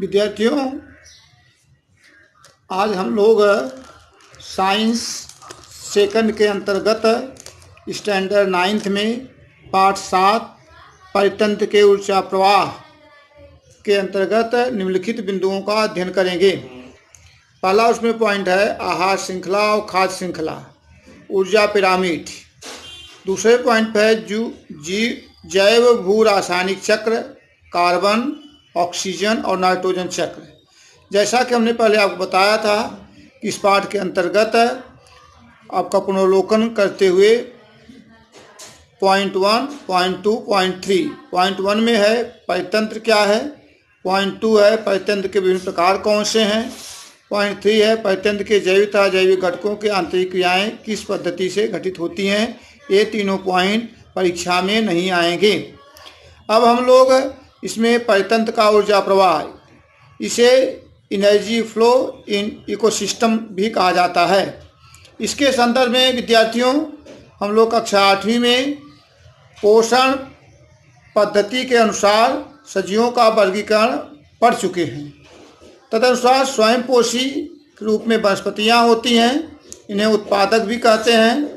विद्यार्थियों, आज हम लोग साइंस सेकंड के अंतर्गत स्टैंडर्ड 9th में पाठ 7 परितंत्र के ऊर्जा प्रवाह के अंतर्गत निम्नलिखित बिंदुओं का अध्ययन करेंगे। पहला उसमें पॉइंट है आहार श्रृंखला और खाद्य श्रृंखला, ऊर्जा पिरामिड। दूसरे पॉइंट पे जैव भू रासायनिक चक्र, कार्बन, ऑक्सीजन और नाइट्रोजन चक्र। जैसा कि हमने पहले आपको बताया था कि इस पाठ के अंतर्गत आपका पुनर्वलोकन करते हुए पॉइंट 1, पॉइंट 2, पॉइंट 3। पॉइंट 1 में है परितंत्र क्या है, पॉइंट 2 है परितंत्र के विभिन्न प्रकार कौन से हैं, पॉइंट 3 है परितंत्र के जैविक तथा अजैविक घटकों की आंतरिक क्रियाएँ किस पद्धति से घटित होती हैं। ये तीनों पॉइंट परीक्षा में नहीं आएंगे। अब हम लोग इसमें परितंत्र का ऊर्जा प्रवाह, इसे एनर्जी फ्लो इन इकोसिस्टम भी कहा जाता है। इसके संदर्भ में विद्यार्थियों हम लोग कक्षा 8वीं में पोषण पद्धति के अनुसार सजीवों का वर्गीकरण पढ़ चुके हैं। तदनुसार स्वयं पोषी के रूप में वनस्पतियाँ होती हैं, इन्हें उत्पादक भी कहते हैं।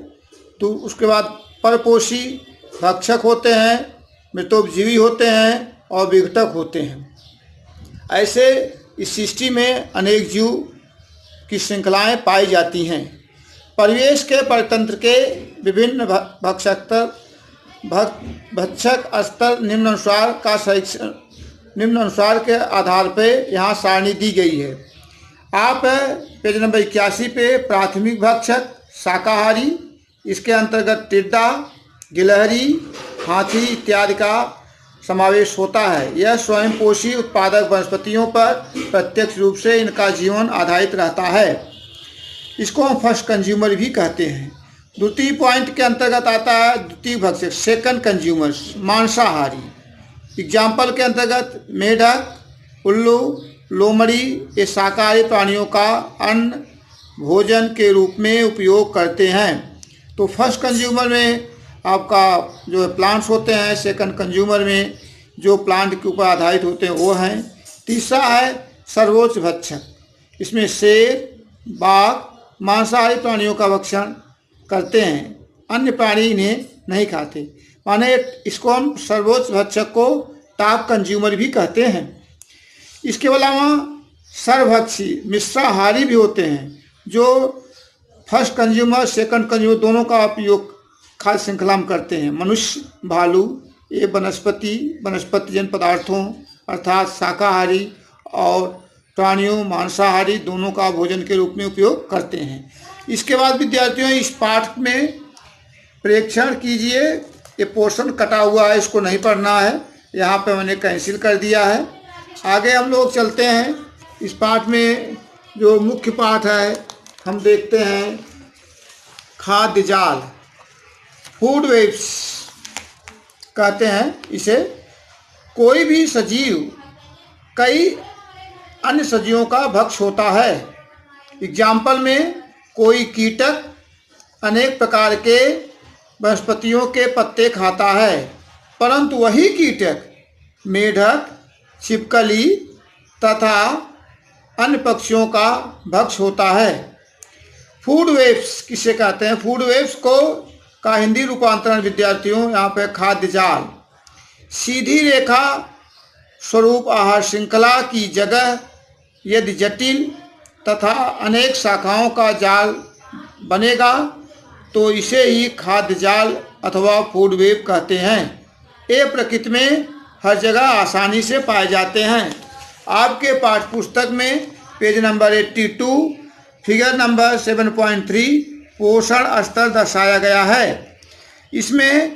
तो उसके बाद परपोषी भक्षक होते हैं, मृतोपजीवी होते हैं और विघटक होते हैं। ऐसे इस सृष्टि में अनेक जीव की श्रृंखलाएं पाई जाती हैं। परिवेश के परितंत्र के विभिन्न भक्षक स्तर निम्नानुसार के आधार पर यहाँ सारणी दी गई है। आप पेज नंबर 81 पे प्राथमिक भक्षक शाकाहारी, इसके अंतर्गत टिड्डा, गिलहरी, हाथी इत्यादि का समावेश होता है। यह स्वयं पोषी उत्पादक वनस्पतियों पर प्रत्यक्ष रूप से इनका जीवन आधारित रहता है। इसको हम फर्स्ट कंज्यूमर भी कहते हैं। द्वितीय पॉइंट के अंतर्गत आता है द्वितीय भक्षक, सेकंड कंज्यूमर्स, मांसाहारी। एग्जाम्पल के अंतर्गत मेढक, उल्लू, लोमड़ी ये शाकाहारी प्राणियों का अन्न भोजन के रूप में उपयोग करते हैं। तो फर्स्ट कंज्यूमर में आपका जो प्लांट्स होते हैं, सेकंड कंज्यूमर में जो प्लांट के ऊपर आधारित होते हैं वो हैं। तीसरा है सर्वोच्च भक्षक, इसमें शेर, बाघ मांसाहारी प्राणियों का भक्षण करते हैं, अन्य प्राणी इन्हें नहीं खाते, माने इसको हम सर्वोच्च भक्षक को टॉप कंज्यूमर भी कहते हैं। इसके अलावा सर्वभक्षी मिश्राहारी भी होते हैं, जो फर्स्ट कंज्यूमर सेकंड कंज्यूमर दोनों का उपयोग खाद्य श्रृंखला में करते हैं। मनुष्य, भालू ये वनस्पतिजन्य पदार्थों अर्थात शाकाहारी और प्राणियों मांसाहारी दोनों का भोजन के रूप में उपयोग करते हैं। इसके बाद विद्यार्थियों इस पाठ में प्रेक्षण कीजिए। ये पोर्शन कटा हुआ है, इसको नहीं पढ़ना है, यहाँ पे मैंने कैंसिल कर दिया है। आगे हम लोग चलते हैं। इस पाठ में जो मुख्य पाठ है हम देखते हैं खाद्य जाल, फूड वेब्स कहते हैं इसे। कोई भी सजीव कई अन्य सजीवों का भक्ष होता है। एग्जाम्पल में कोई कीटक अनेक प्रकार के वनस्पतियों के पत्ते खाता है, परंतु वही कीटक मेढक, छिपकली तथा अन्य पक्षियों का भक्ष होता है। फूड वेब्स किसे कहते हैं? फूड वेब्स का हिंदी रूपांतरण विद्यार्थियों यहाँ पे खाद्य जाल। सीधी रेखा स्वरूप आहार श्रृंखला की जगह यदि जटिल तथा अनेक शाखाओं का जाल बनेगा तो इसे ही खाद्य जाल अथवा फूड वेब कहते हैं। ये प्रकृति में हर जगह आसानी से पाए जाते हैं। आपके पाठ्य पुस्तक में पेज नंबर 82 फिगर नंबर 7.3 पोषण स्तर दर्शाया गया है। इसमें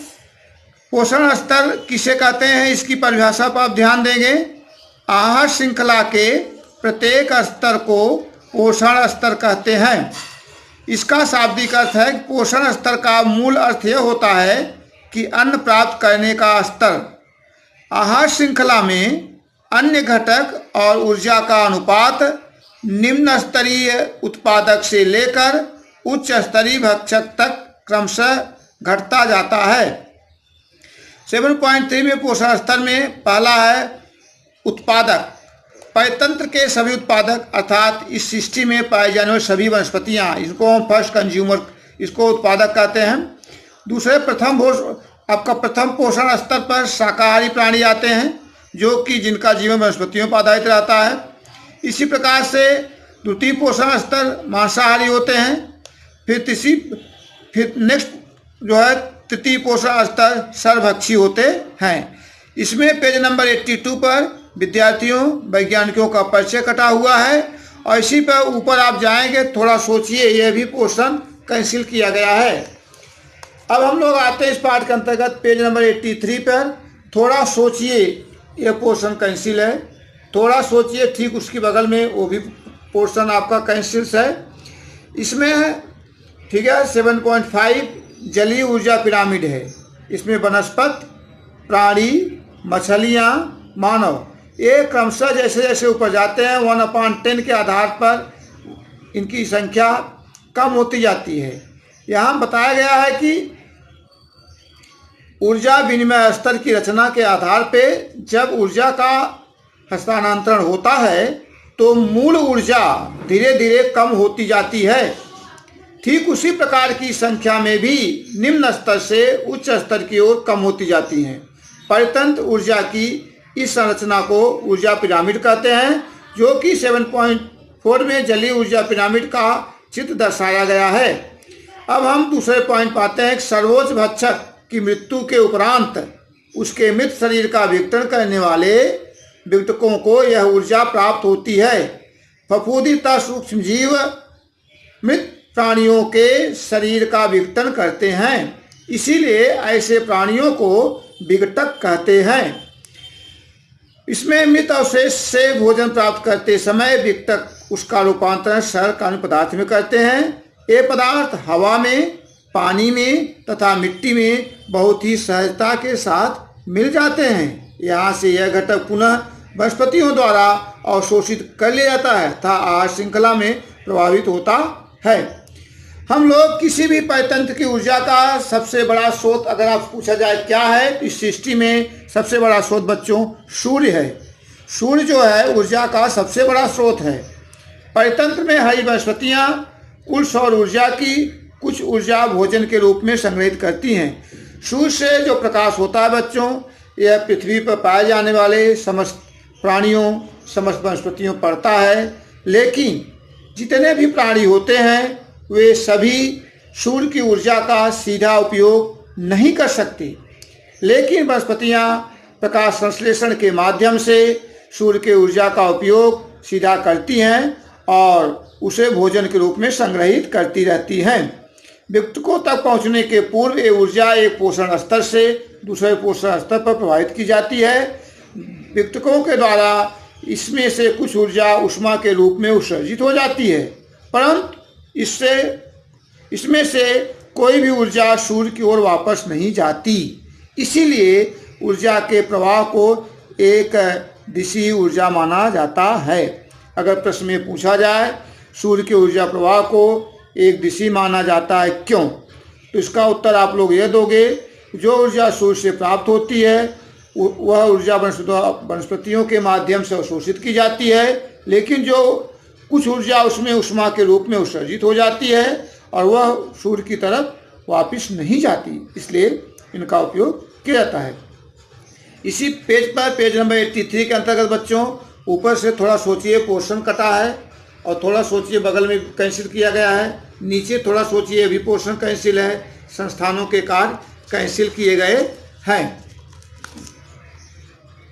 पोषण स्तर किसे कहते हैं, इसकी परिभाषा पर आप ध्यान देंगे। आहार श्रृंखला के प्रत्येक स्तर को पोषण स्तर कहते हैं। इसका शाब्दिक अर्थ है कि पोषण स्तर का मूल अर्थ यह होता है कि अन्न प्राप्त करने का स्तर। आहार श्रृंखला में अन्य घटक और ऊर्जा का अनुपात निम्न स्तरीय उत्पादक से लेकर उच्च स्तरीय भक्षक तक क्रमशः घटता जाता है। 7.3 में पोषण स्तर में पहला है उत्पादक। परितंत्र के सभी उत्पादक अर्थात इस सृष्टि में पाए जाने वाली सभी वनस्पतियाँ, इनको हम फर्स्ट कंज्यूमर, इसको उत्पादक कहते हैं। दूसरे प्रथम पोषण स्तर पर शाकाहारी प्राणी आते हैं, जो कि जिनका जीवन वनस्पतियों पर आधारित रहता है। इसी प्रकार से द्वितीय पोषण स्तर मांसाहारी होते हैं। फिर नेक्स्ट जो है तृतीय पोषण स्तर सर्वभक्षी होते हैं। इसमें पेज नंबर 82 पर विद्यार्थियों वैज्ञानिकों का परिचय कटा हुआ है, और इसी पर ऊपर आप जाएंगे, थोड़ा सोचिए, यह भी पोर्शन कैंसिल किया गया है। अब हम लोग आते हैं इस पाठ के अंतर्गत पेज नंबर 83 पर। थोड़ा सोचिए, यह पोर्शन कैंसिल है, थोड़ा सोचिए, ठीक उसके बगल में वो भी पोर्शन आपका कैंसिल है। इसमें ठीक है 7.5 जलीय ऊर्जा पिरामिड है। इसमें वनस्पति, प्राणी, मछलियाँ, मानव, ये क्रमशः जैसे जैसे ऊपर जाते हैं 1/10 के आधार पर इनकी संख्या कम होती जाती है। यहाँ बताया गया है कि ऊर्जा विनिमय स्तर की रचना के आधार पे जब ऊर्जा का हस्तांतरण होता है तो मूल ऊर्जा धीरे धीरे कम होती जाती है। ठीक उसी प्रकार की संख्या में भी निम्न स्तर से उच्च स्तर की ओर कम होती जाती हैं। परितंत्र ऊर्जा की इस संरचना को ऊर्जा पिरामिड कहते हैं, जो कि 7.4 में जलीय ऊर्जा पिरामिड का चित्र दर्शाया गया है। अब हम दूसरे पॉइंट पाते हैं कि सर्वोच्च भक्षक की मृत्यु के उपरांत उसके मृत शरीर का विघटन करने वाले विघटकों को यह ऊर्जा प्राप्त होती है। फफूंदीत सूक्ष्मजीव मृत प्राणियों के शरीर का विघटन करते हैं, इसीलिए ऐसे प्राणियों को विघटक कहते हैं। इसमें मृत अवशेष से भोजन प्राप्त करते समय विघटक उसका रूपांतरण सरल कार्बनिक पदार्थ में करते हैं। ये पदार्थ हवा में, पानी में तथा मिट्टी में बहुत ही सहजता के साथ मिल जाते हैं। यहाँ से यह घटक पुनः वनस्पतियों द्वारा अवशोषित कर लिया जाता है तथा आहार श्रृंखला में प्रभावित होता है। हम लोग किसी भी परितंत्र की ऊर्जा का सबसे बड़ा स्रोत अगर आप पूछा जाए क्या है, तो इस सृष्टि में सबसे बड़ा स्रोत बच्चों सूर्य है। सूर्य जो है ऊर्जा का सबसे बड़ा स्रोत है। परितंत्र में हरी वनस्पतियाँ कुल सौर ऊर्जा की कुछ ऊर्जा भोजन के रूप में संग्रहित करती हैं। सूर्य से जो प्रकाश होता है बच्चों, यह पृथ्वी पर पाए जाने वाले समस्त प्राणियों, समस्त वनस्पतियों पर पड़ता है, लेकिन जितने भी प्राणी होते हैं वे सभी सूर्य की ऊर्जा का सीधा उपयोग नहीं कर सकते, लेकिन वनस्पतियाँ प्रकाश संश्लेषण के माध्यम से सूर्य के ऊर्जा का उपयोग सीधा करती हैं और उसे भोजन के रूप में संग्रहित करती रहती हैं। विघटकों तक पहुंचने के पूर्व ये ऊर्जा एक पोषण स्तर से दूसरे पोषण स्तर पर प्रभावित की जाती है। विघटकों के द्वारा इसमें से कुछ ऊर्जा ऊष्मा के रूप में उत्सर्जित हो जाती है, परंतु इसमें से कोई भी ऊर्जा सूर्य की ओर वापस नहीं जाती। इसीलिए ऊर्जा के प्रवाह को एक दिशीय ऊर्जा माना जाता है। अगर प्रश्न में पूछा जाए सूर्य के ऊर्जा प्रवाह को एक दिशीय माना जाता है क्यों, तो इसका उत्तर आप लोग ये दोगे, जो ऊर्जा सूर्य से प्राप्त होती है वह ऊर्जा वनस्पतियों के माध्यम से अवशोषित की जाती है, लेकिन जो कुछ ऊर्जा उसमें ऊष्मा के रूप में उत्सर्जित हो जाती है और वह सूर्य की तरफ वापस नहीं जाती, इसलिए इनका उपयोग किया जाता है। इसी पेज पर पेज नंबर 83 के अंतर्गत बच्चों ऊपर से थोड़ा सोचिए पोर्शन कटा है और थोड़ा सोचिए बगल में कैंसिल किया गया है, नीचे थोड़ा सोचिए भी पोर्शन कैंसिल है, संस्थानों के कार्य कैंसिल किए गए हैं।